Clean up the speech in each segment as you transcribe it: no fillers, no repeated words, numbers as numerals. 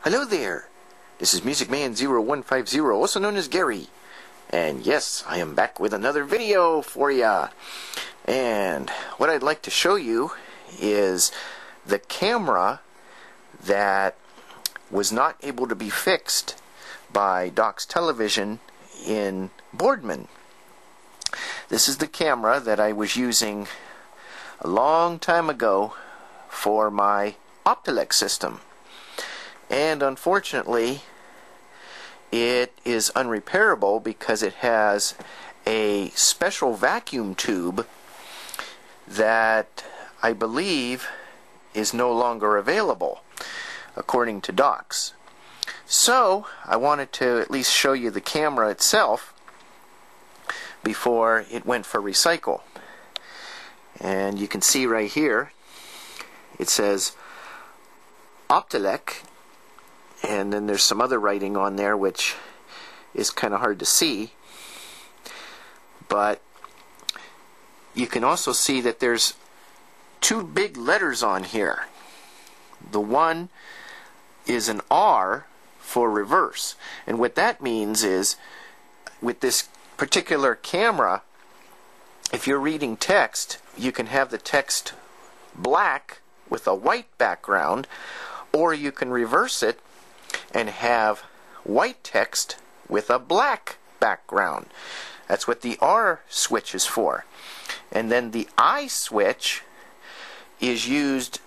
Hello there, this is MusicMan0150, also known as Gary, and yes, I am back with another video for ya. And what I'd like to show you is the camera that was not able to be fixed by Doc's Television in Boardman. This is the camera that I was using a long time ago for my Optelec system. And unfortunately, it is unrepairable because it has a special vacuum tube that I believe is no longer available, according to Doc's. So, I wanted to at least show you the camera itself before it went for recycle. And you can see right here, it says Optelec. And then there's some other writing on there which is kind of hard to see, but you can also see that there's two big letters on here. The one is an R for reverse, and what that means is with this particular camera, if you're reading text, you can have the text black with a white background, or you can reverse it and have white text with a black background. That's what the R switch is for. And then the I switch is used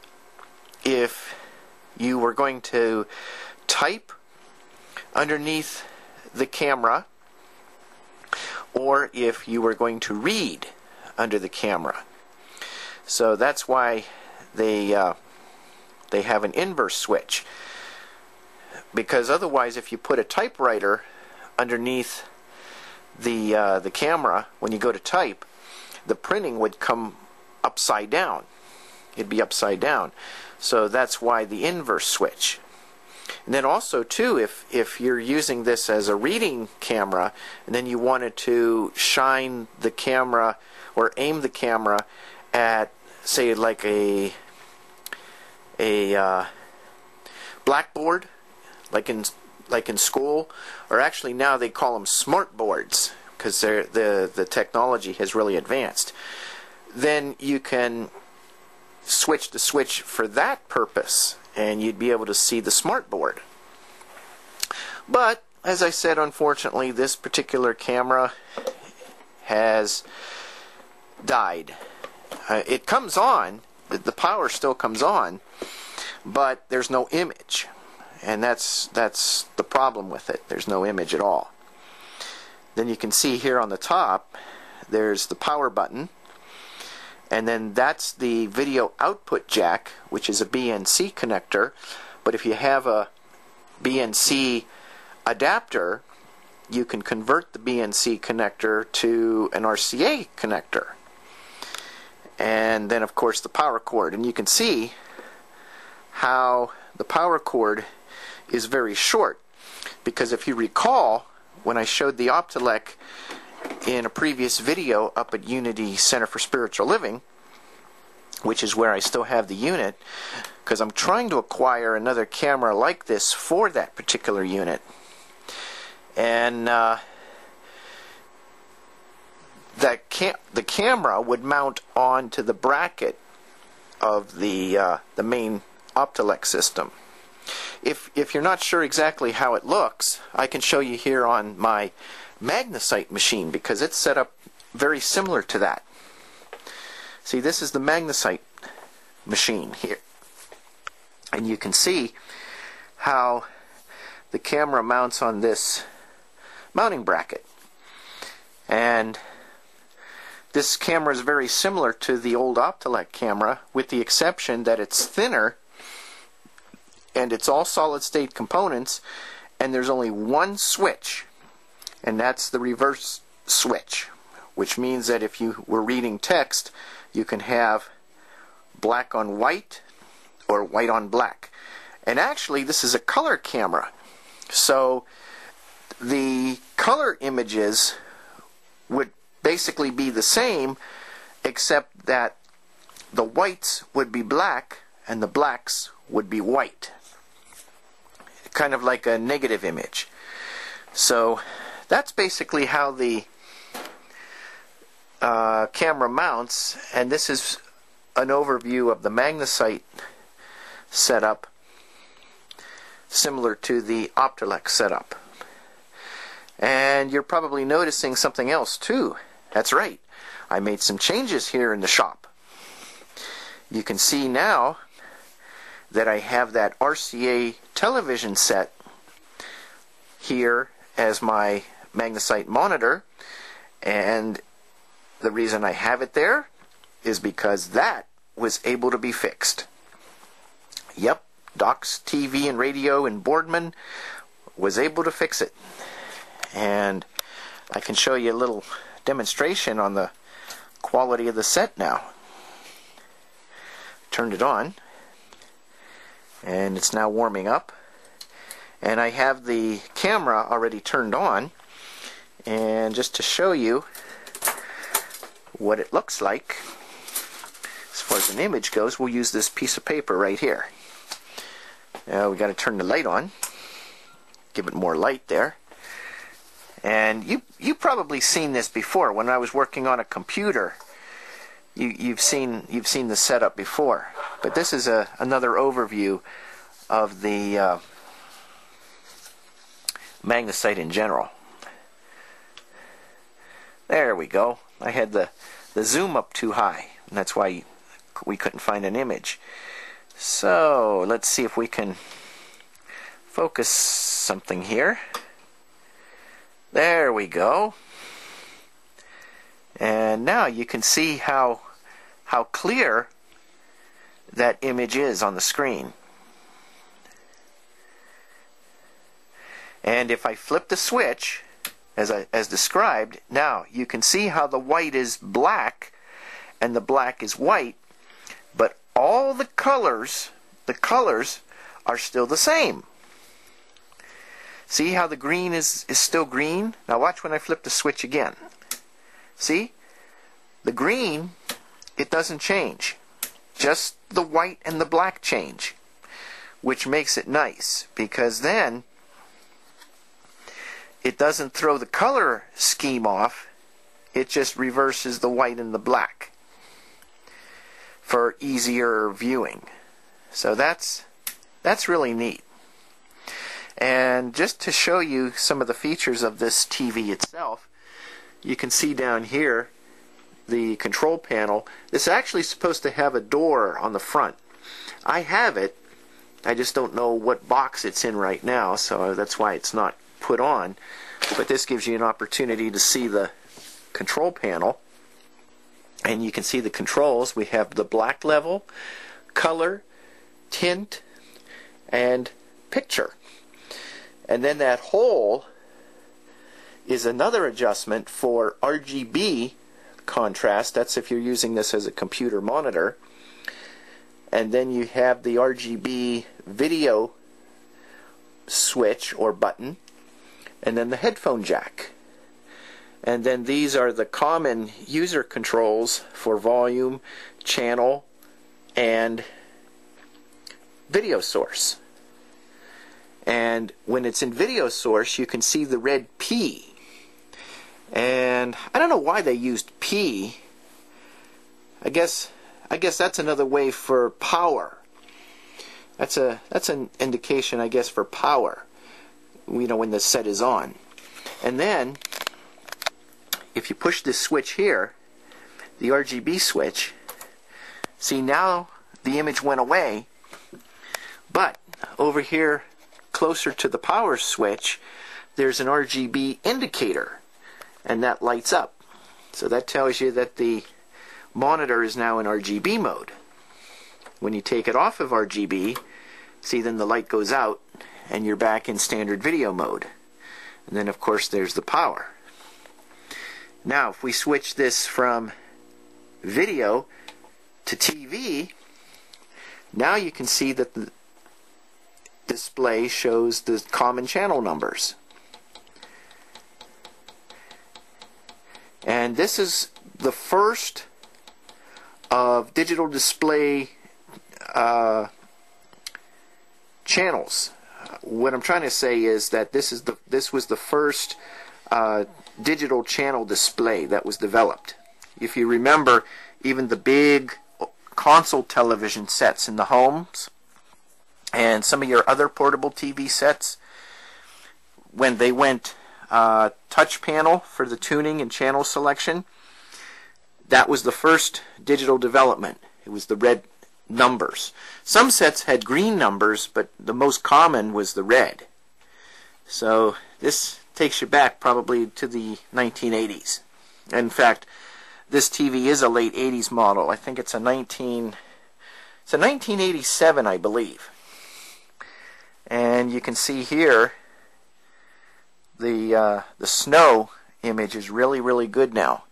if you were going to type underneath the camera, or if you were going to read under the camera. So that's why they have an inverse switch. Because otherwise, if you put a typewriter underneath the camera, when you go to type, the printing would come upside down. It'd be upside down. So that's why the inverse switch. And then also, too, if you're using this as a reading camera, and then you wanted to shine the camera or aim the camera at, say, like a blackboard, like in school, or actually now they call them smart boards because the technology has really advanced, then you can switch the switch for that purpose and you'd be able to see the smart board. But as I said, unfortunately, this particular camera has died. It comes on, the power still comes on, but there's no image. And that's the problem with it. There's no image at all. Then you can see here on the top, there's the power button, and then that's the video output jack, which is a BNC connector. But if you have a BNC adapter, you can convert the BNC connector to an RCA connector. And then, of course, the power cord. And you can see how the power cord is very short, because if you recall, when I showed the Optelec in a previous video up at Unity Center for Spiritual Living, which is where I still have the unit, because I'm trying to acquire another camera like this for that particular unit. And the camera would mount onto the bracket of the main Optelec system. If you're not sure exactly how it looks, I can show you here on my Magnesite machine, because it's set up very similar to that. See, this is the Magnesite machine here. And you can see how the camera mounts on this mounting bracket. And this camera is very similar to the old Optelec camera, with the exception that it's thinner, and it's all solid state components, and there's only one switch, and that's the reverse switch, which means that if you were reading text, you can have black on white or white on black. And actually, this is a color camera, so the color images would basically be the same, except that the whites would be black and the blacks would be white. kind of like a negative image. So that's basically how the camera mounts, and this is an overview of the Magnesite setup, similar to the Optilex setup. And you're probably noticing something else too. That's right, I made some changes here in the shop. You can see now that I have that RCA television set here as my Magnesite monitor, and the reason I have it there is because that was able to be fixed. Yep, Doc's TV and radio in Boardman was able to fix it. And I can show you a little demonstration on the quality of the set now. Turned it on, and it's now warming up. And I have the camera already turned on, and just to show you what it looks like as far as an image goes, we'll use this piece of paper right here. Now we got to turn the light on, give it more light there. And you've probably seen this before. When I was working on a computer, you've seen the setup before. But this is another overview of the Magnesite in general. There we go. I had the zoom up too high, and that's why we couldn't find an image. So let's see if we can focus something here. There we go. And now you can see how clear that image is on the screen. And if I flip the switch, as described, now you can see how the white is black and the black is white, but all the colors are still the same. See how the green is still green? Now watch when I flip the switch again. See? The green, it doesn't change. Just the white and the black change, which makes it nice, because then it doesn't throw the color scheme off. It just reverses the white and the black for easier viewing. So that's really neat. And just to show you some of the features of this TV itself, you can see down here the control panel. This is actually supposed to have a door on the front. I have it, I just don't know what box it's in right now, so that's why it's not put on. But this gives you an opportunity to see the control panel, and you can see the controls. We have the black level, color, tint, and picture. And then that hole is another adjustment for RGB contrast. That's if you're using this as a computer monitor. And then you have the RGB video switch or button, and then the headphone jack. And then these are the common user controls for volume, channel, and video source. And when it's in video source, you can see the red P. And I don't know why they used P. I guess that's another way for power. That's an indication, I guess, for power. You know, when the set is on. And then if you push this switch here, the RGB switch, see, now the image went away, but over here closer to the power switch there's an RGB indicator, and that lights up. So that tells you that the monitor is now in RGB mode. When you take it off of RGB, see, then the light goes out and you're back in standard video mode. And then of course there's the power. Now if we switch this from video to TV, now you can see that the display shows the common channel numbers. And this is the first of digital display channels what I'm trying to say is that this was the first digital channel display that was developed. If you remember, even the big console television sets in the homes and some of your other portable TV sets, when they went touch panel for the tuning and channel selection, that was the first digital development. It was the red numbers. Some sets had green numbers, but the most common was the red. So this takes you back probably to the 1980s. In fact, this TV is a late 80s model. I think it's a 1987, I believe. And you can see here the snow image is really good now.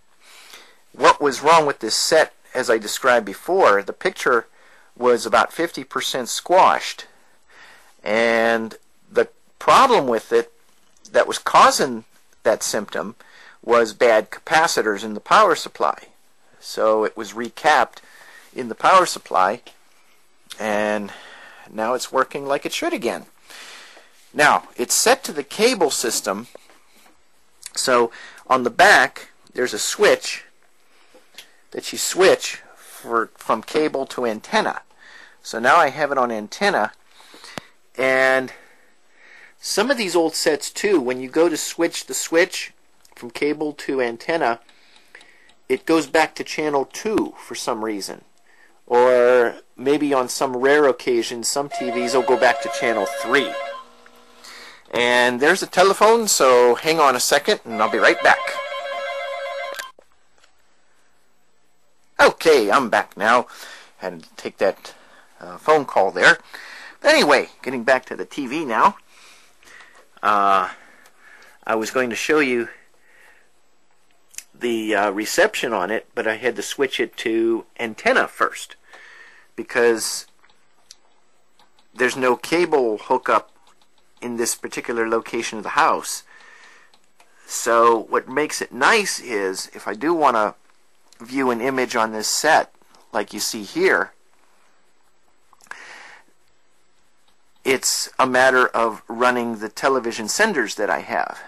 What was wrong with this set, as I described before, the picture was about 50% squashed, and the problem with it that was causing that symptom was bad capacitors in the power supply. So it was recapped in the power supply, and now it's working like it should again. Now, it's set to the cable system, so on the back there's a switch that you switch from cable to antenna. So now I have it on antenna, and some of these old sets too, when you go to switch the switch from cable to antenna, it goes back to channel 2 for some reason. Or maybe on some rare occasions, some TVs will go back to channel 3. And there's a telephone, so hang on a second and I'll be right back. Okay, I'm back now. Had to take that phone call there. But anyway, getting back to the TV now. I was going to show you the reception on it, but I had to switch it to antenna first because there's no cable hookup in this particular location of the house. So what makes it nice is if I do want to view an image on this set like you see here, it's a matter of running the television senders that I have.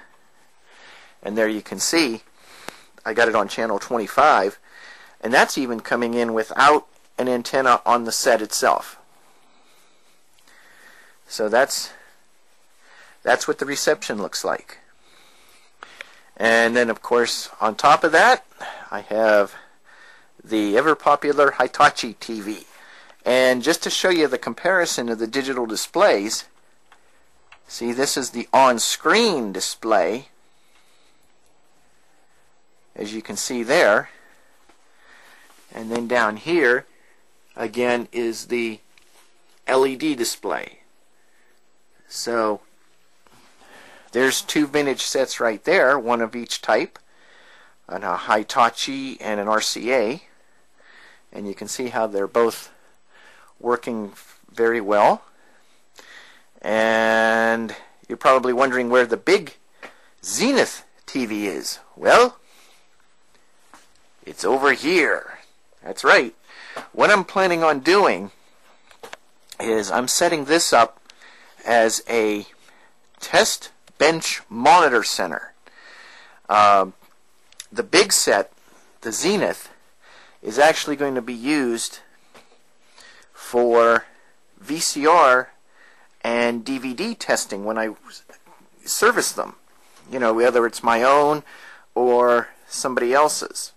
And there you can see I got it on channel 25, and that's even coming in without an antenna on the set itself. So that's what the reception looks like. And then of course on top of that I have the ever popular Hitachi TV. And just to show you the comparison of the digital displays, see, this is the on-screen display, as you can see there. And then down here, again, is the LED display. So there's two vintage sets right there, one of each type, a Hitachi and an RCA. And you can see how they're both working very well. And you're probably wondering where the big Zenith TV is. Well, it's over here. That's right. What I'm planning on doing is I'm setting this up as a test bench monitor center. The big set, the Zenith, is actually going to be used for VCR and DVD testing when I service them. You know, whether it's my own or somebody else's.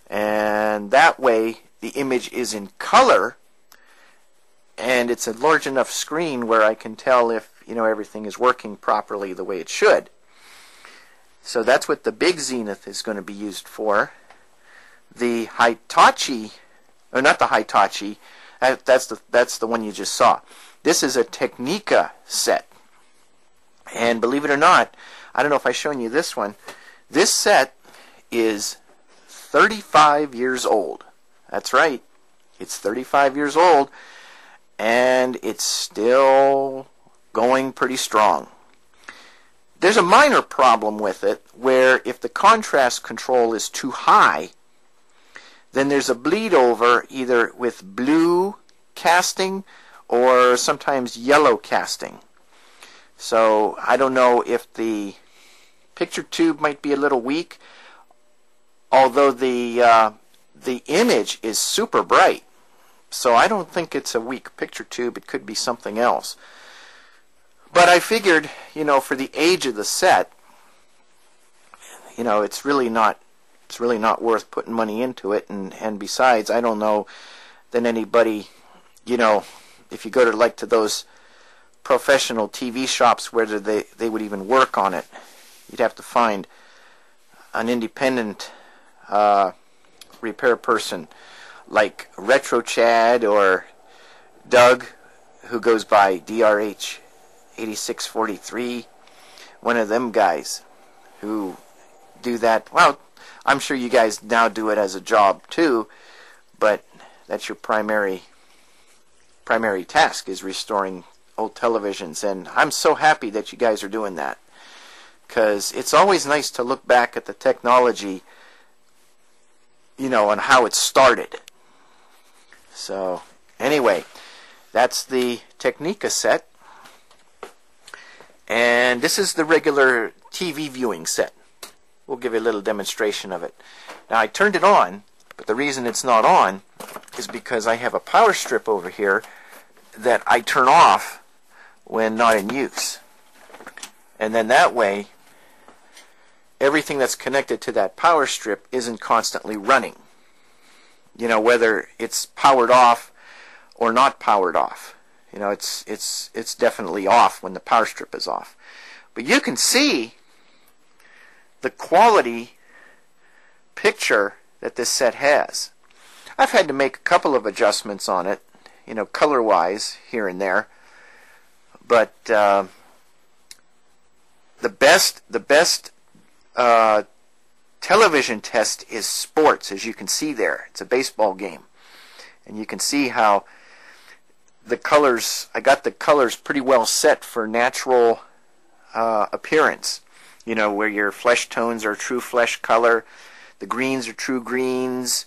And that way the image is in color, and it's a large enough screen where I can tell if, you know, everything is working properly the way it should. So that's what the big Zenith is going to be used for. The Hitachi, or not the Hitachi, that's the one you just saw. This is a Technica set. And believe it or not, I don't know if I've shown you this one. This set is 35 years old. That's right. It's 35 years old, and it's still going pretty strong. There's a minor problem with it, where if the contrast control is too high, then there's a bleed over either with blue casting or sometimes yellow casting. So I don't know if the picture tube might be a little weak, although the image is super bright. So I don't think it's a weak picture tube. It could be something else. But I figured, for the age of the set, it's really not worth putting money into it. And besides, I don't know that anybody, if you go to those professional TV shops, whether they would even work on it. You'd have to find an independent repair person like Retro Chad or Doug, who goes by DRH 8643, one of them guys who do that. Well, I'm sure you guys now do it as a job too, but that's your primary task, is restoring old televisions. And I'm so happy that you guys are doing that, because it's always nice to look back at the technology, and how it started. So anyway, that's the Technica set, and this is the regular TV viewing set. We'll give you a little demonstration of it. Now, I turned it on, but the reason it's not on is because I have a power strip over here that I turn off when not in use. And then that way, everything that's connected to that power strip isn't constantly running. Whether it's powered off or not powered off. It's definitely off when the power strip is off. But you can see the quality picture that this set has. I've had to make a couple of adjustments on it, color-wise here and there. But the best television test is sports, as you can see there. It's a baseball game, and you can see how the colors, I got the colors pretty well set for natural appearance, where your flesh tones are true flesh color, the greens are true greens,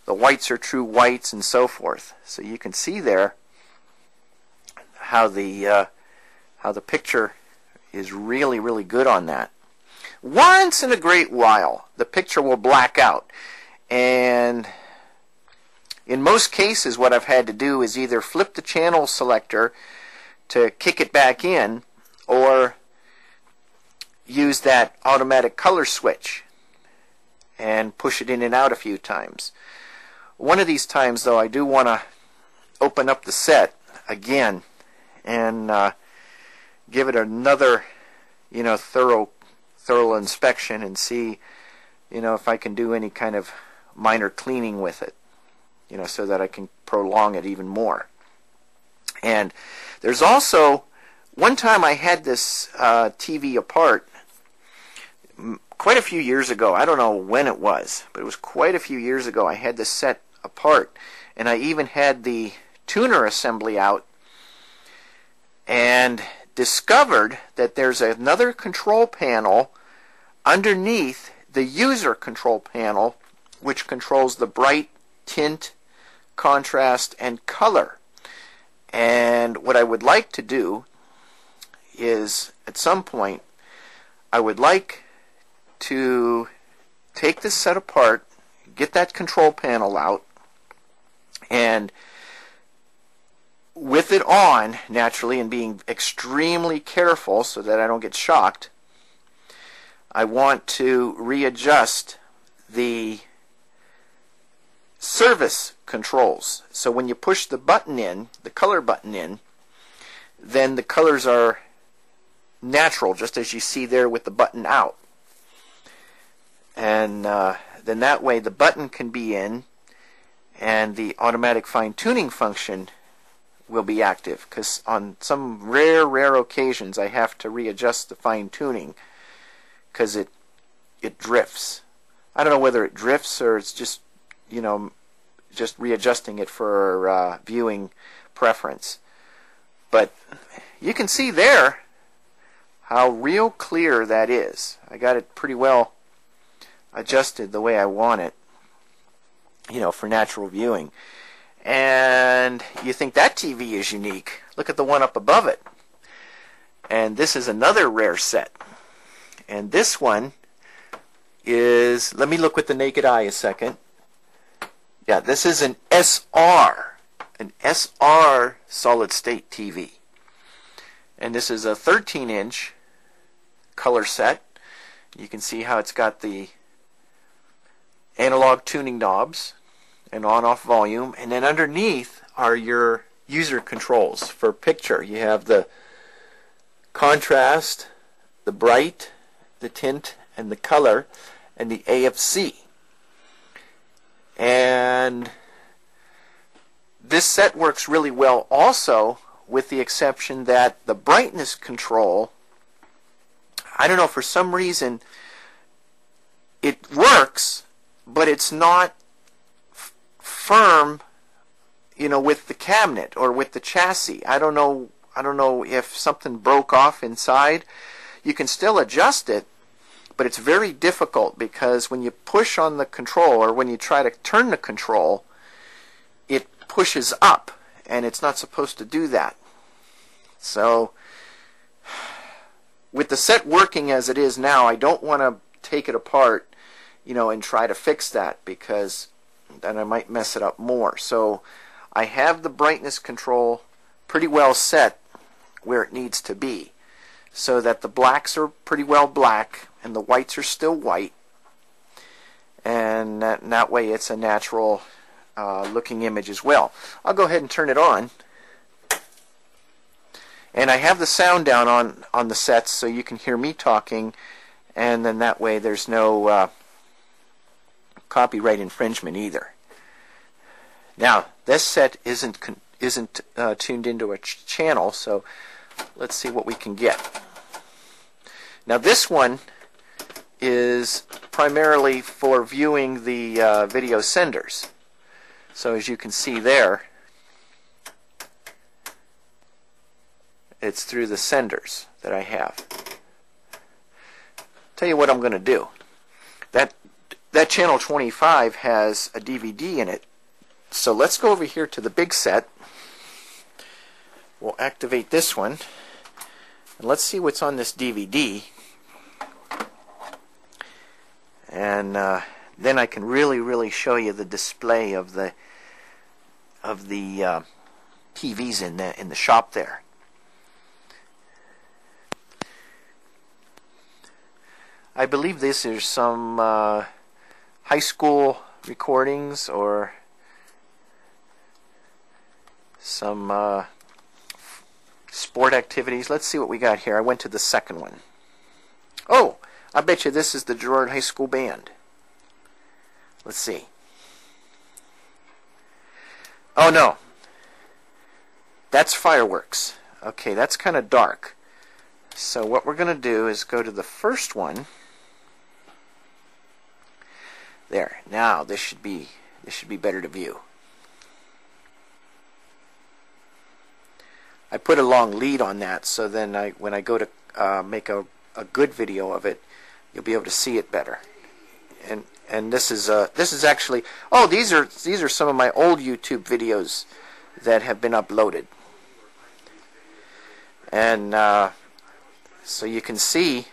the whites are true whites, and so forth. So you can see there how the picture is really, really good on that. Once in a great while, the picture will black out, and in most cases what I've had to do is either flip the channel selector to kick it back in, or use that automatic color switch and push it in and out a few times. One of these times, though, I do want to open up the set again and give it another thorough inspection and see if I can do any kind of minor cleaning with it, so that I can prolong it even more. And there's also, one time I had this TV apart quite a few years ago. I don't know when it was, but it was quite a few years ago. I had this set apart, and I even had the tuner assembly out, and discovered that there's another control panel underneath the user control panel, which controls the bright, tint, contrast, and color. And what I would like to do is, at some point, I would like to take this set apart, get that control panel out, and with it on, naturally, and being extremely careful so that I don't get shocked, I want to readjust the service controls. So when you push the button in, the color button in, then the colors are natural, just as you see there with the button out. And then that way the button can be in, and the automatic fine-tuning function will be active, because on some rare occasions I have to readjust the fine-tuning because it drifts. I don't know whether it drifts or it's just just readjusting it for viewing preference. But you can see there how real clear that is. I got it pretty well adjusted the way I want it, for natural viewing. And you think that TV is unique. Look at the one up above it. And this is another rare set. And this one is, let me look with the naked eye a second. Yeah, this is an SR solid state TV. And this is a 13-inch color set. You can see how it's got the analog tuning knobs and on-off volume. And then underneath are your user controls for picture. You have the contrast, the bright, the tint, and the color, and the AFC. And this set works really well also, with the exception that the brightness control, I don't know, for some reason it works, but it's not firm, you know, with the cabinet or with the chassis. I don't know if something broke off inside. You can still adjust it, but it's very difficult, because when you push on the control, or when you try to turn the control, it pushes up, and it's not supposed to do that. So with the set working as it is now, I don't want to take it apart, you know, and try to fix that, because then I might mess it up more. So I have the brightness control pretty well set where it needs to be, so that the blacks are pretty well black and the whites are still white, and that way it's a natural looking image as well. I'll go ahead and turn it on. And I have the sound down on the sets so you can hear me talking, and then that way there's no copyright infringement either. Now, this set isn't tuned into a channel, so let's see what we can get. Now this one is primarily for viewing the video senders. So as you can see there, it's through the senders that I have. Tell you what I'm going to do. That channel 25 has a DVD in it. So let's go over here to the big set. We'll activate this one. And let's see what's on this DVD. And then I can really show you the display of the TVs in the shop there. I believe this is some high school recordings or some sport activities. Let's see what we got here. I went to the second one. Oh, I bet you this is the Girard High School Band. Let's see. Oh no, that's fireworks. Okay, that's kind of dark. So what we're going to do is go to the first one. There. Now this should be better to view. I put a long lead on that, so then when I go to make a good video of it, you'll be able to see it better. And this is actually, oh, these are some of my old YouTube videos that have been uploaded. And so you can see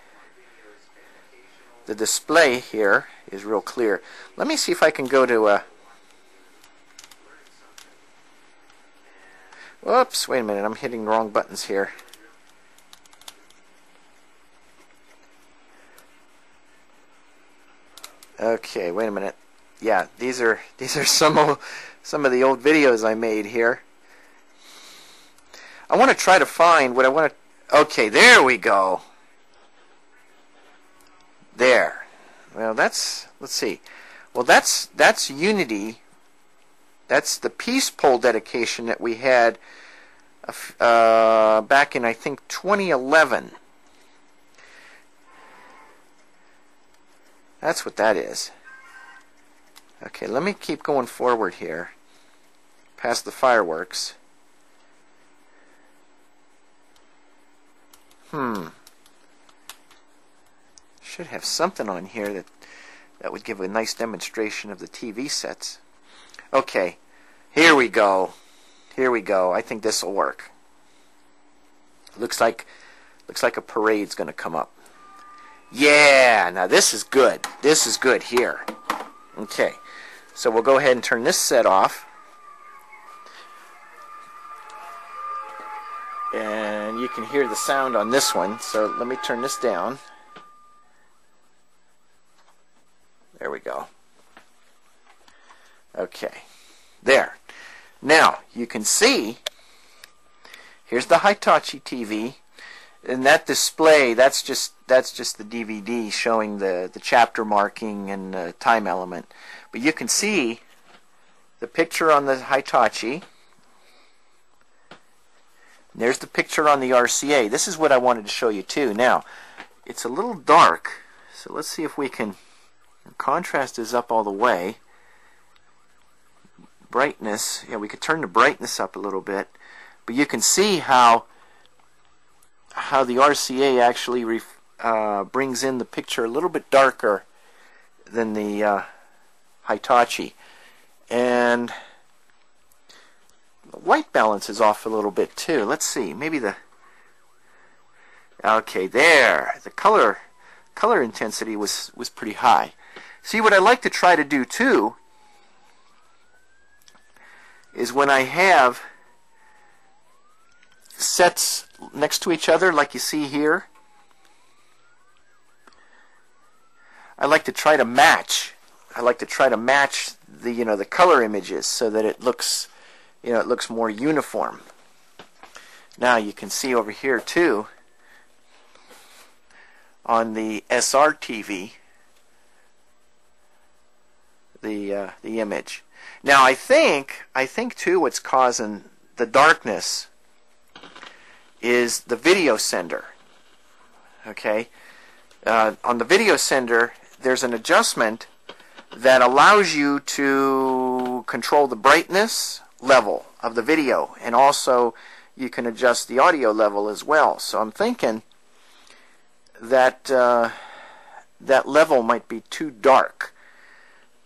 the display here is real clear. Let me see if I can go to a... Whoops, wait a minute, I'm hitting the wrong buttons here. Okay, wait a minute. Yeah, these are some of the old videos I made here. I want to try to find what I want to... Okay, there we go. There. Well, let's see. Well, that's Unity. That's the Peace Pole dedication that we had back in, I think, 2011. That's what that is. Okay, let me keep going forward here, past the fireworks. Should have something on here that would give a nice demonstration of the TV sets. Okay, Here we go. Here we go. I think this will work. Looks like a parade's going to come up. Yeah, now this is good. This is good here. Okay, so we'll go ahead and turn this set off. And you can hear the sound on this one, so let me turn this down. There we go. Okay, there. Now, you can see, here's the Hitachi TV, and that display, that's just the DVD showing the chapter marking and the time element. But you can see the picture on the Hitachi. There's the picture on the RCA. This is what I wanted to show you too. Now, it's a little dark, so let's see if we can, contrast is up all the way. Brightness, yeah, we could turn the brightness up a little bit, but you can see how the RCA actually brings in the picture a little bit darker than the Hitachi, and the white balance is off a little bit too. Let's see, maybe okay, there, the color intensity was pretty high. See, what I like to try to do too is when I have sets next to each other, like you see here, I like to try to match. I like to try to match the the color images so that it looks it looks more uniform. Now you can see over here too on the SR TV the image. Now I think too what's causing the darkness is the video sender. Okay, on the video sender there's an adjustment that allows you to control the brightness level of the video, and also you can adjust the audio level as well. So I'm thinking that that level might be too dark,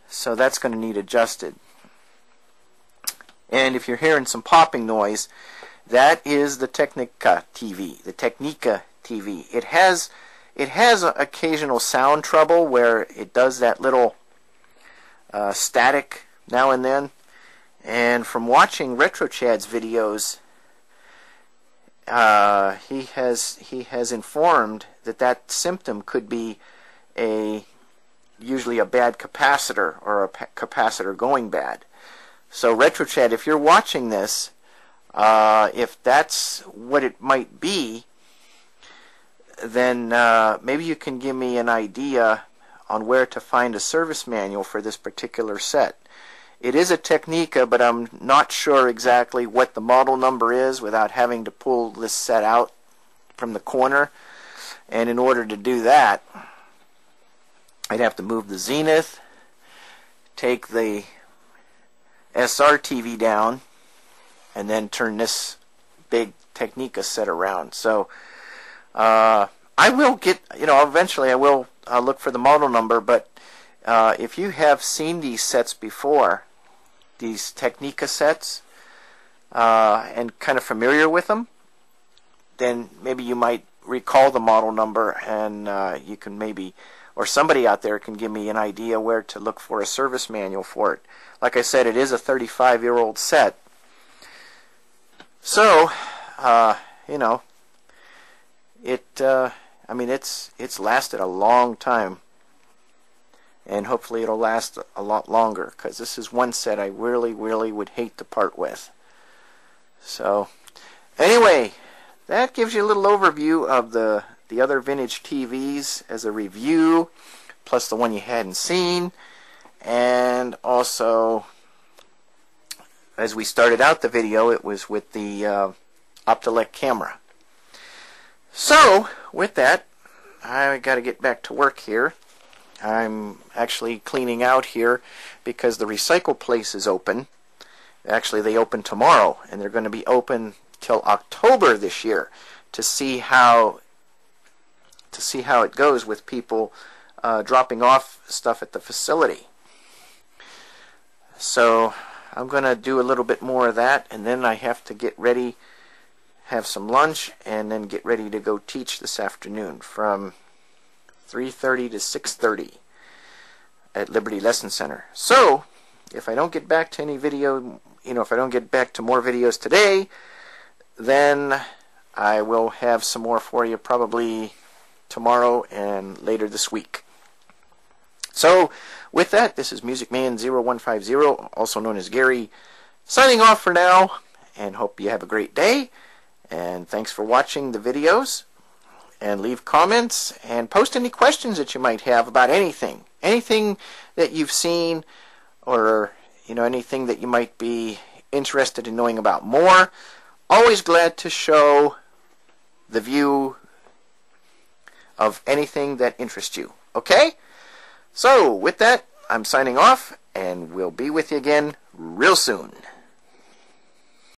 so that's going to need adjusted. And if you're hearing some popping noise, that is the Technica TV. The Technica TV. It has occasional sound trouble where it does that little static now and then. And from watching RetroChad's videos, he has informed that symptom could be usually a bad capacitor, or a capacitor going bad. So RetroChad, if you're watching this, if that's what it might be, then maybe you can give me an idea on where to find a service manual for this particular set. It is a Technica, but I'm not sure exactly what the model number is without having to pull this set out from the corner. And in order to do that, I'd have to move the Zenith, take the SR TV down, and then turn this big Technica set around. So I will get, eventually I will look for the model number, but if you have seen these sets before, these Technica sets, and kind of familiar with them, then maybe you might recall the model number, and you can maybe, or somebody out there can give me an idea where to look for a service manual for it. Like I said, it is a 35-year-old set. So, it's lasted a long time, and hopefully it'll last a lot longer, because this is one set I really would hate to part with. So, anyway, that gives you a little overview of the other vintage TVs as a review, plus the one you hadn't seen, and also, as we started out the video, it was with the Optelec camera. So, with that, I got to get back to work here. I'm actually cleaning out here because the recycle place is open. Actually, they open tomorrow, and they're going to be open till October this year to see how it goes with people dropping off stuff at the facility. So I'm going to do a little bit more of that, and then I have to get ready, have some lunch, and then get ready to go teach this afternoon from 3:30 to 6:30 at Liberty Lesson Center. So, if I don't get back to any video, if I don't get back to more videos today, then I will have some more for you probably tomorrow and later this week. So, with that, this is Music Man 0150, also known as Gary, signing off for now, and hope you have a great day. And thanks for watching the videos. And leave comments and post any questions that you might have about anything that you've seen, or anything that you might be interested in knowing about more. Always glad to show the view of anything that interests you. Okay? So with that, I'm signing off, and we'll be with you again real soon.